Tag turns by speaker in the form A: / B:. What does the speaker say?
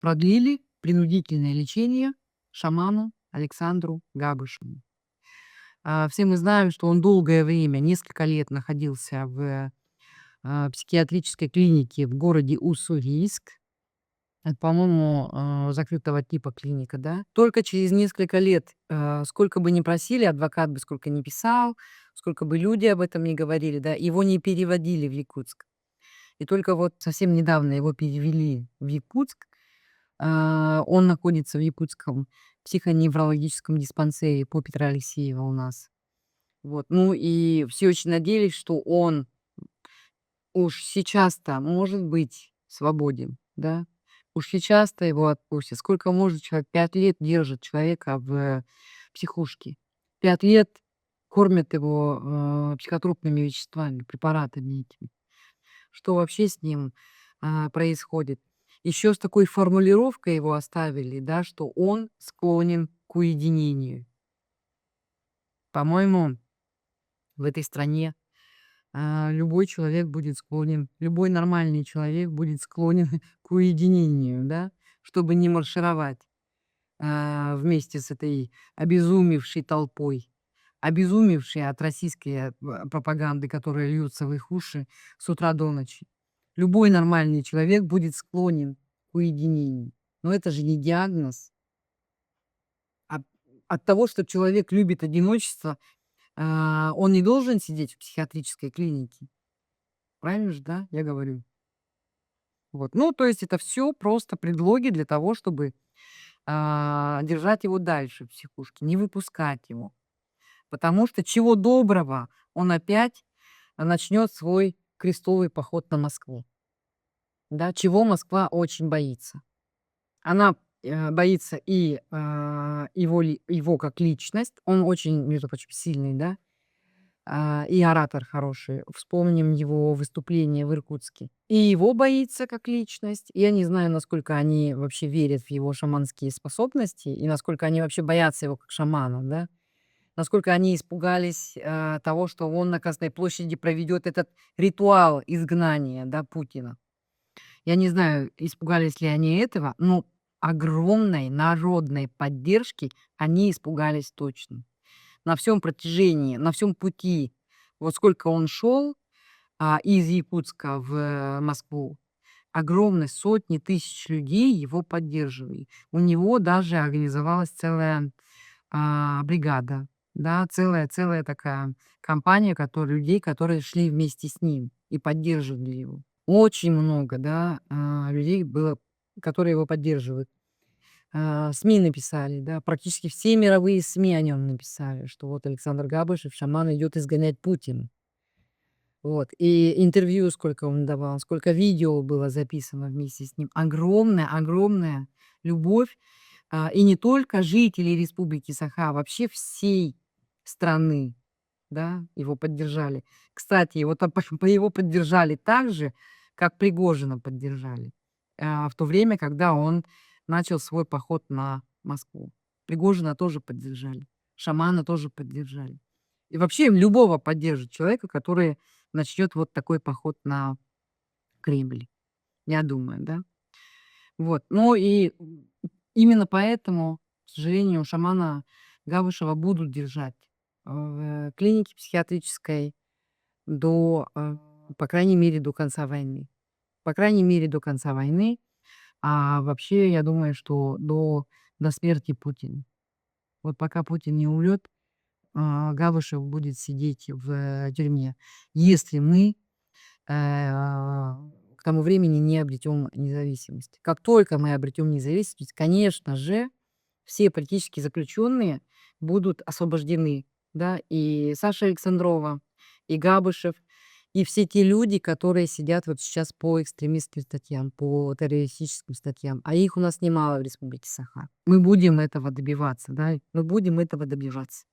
A: продлили принудительное лечение шаману Александру Габышеву. Все мы знаем, что он долгое время, несколько лет находился в психиатрической клинике в городе Уссурийск. Это, по-моему, закрытого типа клиника, да. Только через несколько лет, сколько бы ни просили, адвокат бы сколько ни писал, сколько бы люди об этом ни говорили, да, его не переводили в Якутск. И только вот совсем недавно его перевели в Якутск. Он находится в якутском психоневрологическом диспансере по Петра Алексеева у нас. Вот. Ну и все очень надеялись, что он уж сейчас-то может быть свободен, да. Уж сейчас-то его отпустят. Сколько может человек? 5 лет держит человека в психушке. 5 лет кормят его, психотропными веществами, препаратами этими. Что вообще с ним, происходит? Еще с такой формулировкой его оставили, да, что он склонен к уединению. По-моему, в этой стране, любой человек будет склонен, любой нормальный человек будет склонен к уединению, да, чтобы не маршировать, вместе с этой обезумевшей толпой, обезумевшей от российской, пропаганды, которая льется в их уши с утра до ночи. Любой нормальный человек будет склонен к уединению. Но это же не диагноз. А от того, что человек любит одиночество, он не должен сидеть в психиатрической клинике. Правильно же, да, я говорю? Вот. Ну, то есть это все просто предлоги для того, чтобы, держать его дальше в психушке, не выпускать его. Потому что чего доброго он опять начнет свой крестовый поход на Москву. Да, чего Москва очень боится. Она, боится и, его как личность. Он очень, между прочим, сильный, да, и оратор хороший. Вспомним его выступление в Иркутске. И его боится как личность. Я не знаю, насколько они вообще верят в его шаманские способности и насколько они вообще боятся его как шамана, да. Насколько они испугались, того, что он на Красной площади проведет этот ритуал изгнания, да, Путина. Я не знаю, испугались ли они этого, но огромной народной поддержки они испугались точно. На всем протяжении, на всем пути, вот сколько он шел, из Якутска в Москву, огромные сотни тысяч людей его поддерживали. У него даже организовалась целая, бригада, да, целая такая компания людей, которые шли вместе с ним и поддерживали его. Очень много, да, людей было, которые его поддерживают. СМИ написали, да, практически все мировые СМИ о нем написали, что вот Александр Габышев, шаман, идет изгонять Путина. Вот. И интервью сколько он давал, сколько видео было записано вместе с ним. Огромная любовь. И не только жителей Республики Саха, а вообще всей страны, да, его поддержали. Кстати, его его поддержали так же, как Пригожина поддержали, в то время, когда он начал свой поход на Москву. Пригожина тоже поддержали, шамана тоже поддержали. И вообще любого поддержит человека, который начнет вот такой поход на Кремль, я думаю, да. Вот. Ну и именно поэтому, к сожалению, шамана Гавышева будут держать в клинике психиатрической до, по крайней мере, до конца войны. По крайней мере, до конца войны. А вообще, я думаю, что до смерти Путина. Вот пока Путин не умрет, Гавышев будет сидеть в тюрьме. Если мы, к тому времени не обретем независимость. Как только мы обретем независимость, конечно же, все политические заключенные будут освобождены, да, и Саша Александрова, и Габышев, и все те люди, которые сидят вот сейчас по экстремистским статьям, по террористическим статьям, а их у нас немало в Республике Саха. Мы будем этого добиваться, да, мы будем этого добиваться.